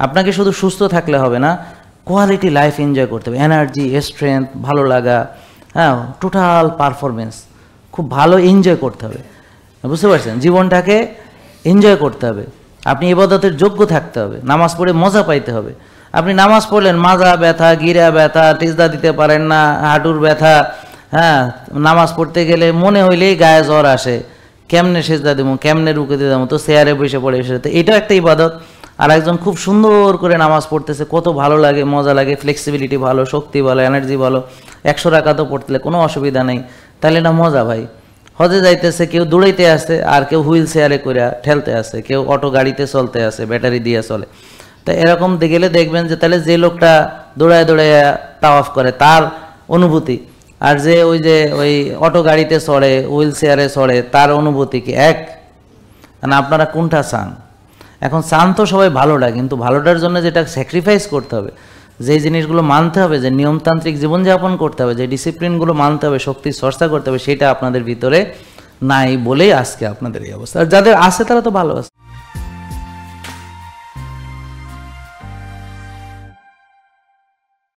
আপনাকে শুধু সুস্থ থাকলে হবে না, কোয়ালিটি লাইফ এনজয় করতে হবে, এনার্জি, স্ট্রেংথ, ভালো লাগা, হ্যাঁ, টোটাল পারফরমেন্স খুব ভালো এনজয় করতে হবে। বুঝতে পারছেন? জীবনটাকে এনজয় করতে হবে। আপনি ইবাদতের যোগ্য থাকতে হবে, নামাজ পড়ে মজা পাইতে হবে। আপনি নামাজ পড়লেন, মাজা ব্যথা, গিরা ব্যথা, টিজদা দিতে পারেন না, হাঁটুর ব্যথা, হ্যাঁ, নামাজ পড়তে গেলে মনে হইলেই গায়ে জ্বর আসে, কেমনে সেজদা দেবো, কেমনে রুকে দিয়ে দেবো, তো চেয়ারে বসে পড়ে এসে, তো এটাও একটা ইবাদত। আর একজন খুব সুন্দর করে নামাজ পড়তেছে, কত ভালো লাগে, মজা লাগে, ফ্লেক্সিবিলিটি ভালো, শক্তি ভালো, এনার্জি ভালো, 100 রাকাতও পড়তে কোনো অসুবিধা নেই, তাহলে না মজা ভাই। হজে যাইতেছে, কেউ দৌড়াইতে আসে, আর কেউ হুইল চেয়ারে করে ঠেলতে আসে, কেউ অটো গাড়িতে চলতে আসে, ব্যাটারি দিয়ে চলে। তো এরকম গেলে দেখবেন যে তাহলে যে লোকটা দৌড়ায় দৌড়ায় তাওয়াফ করে তার অনুভূতি, আর যে ওই অটো গাড়িতে চড়ে, হুইল চেয়ারে চড়ে, তার অনুভূতি কি এক? মানে আপনারা কোনটা চান? এখন চান তো সবাই ভালোটা, কিন্তু ভালোটার জন্য যেটা স্যাক্রিফাইস করতে হবে, যে জিনিসগুলো মানতে হবে, যে নিয়মতান্ত্রিক জীবনযাপন করতে হবে, যে ডিসিপ্লিনগুলো মানতে হবে, শক্তির চর্চা করতে হবে, সেটা আপনাদের ভিতরে নাই বলেই আজকে আপনাদের এই অবস্থা। আর যাদের আছে তারা তো ভালো আছে।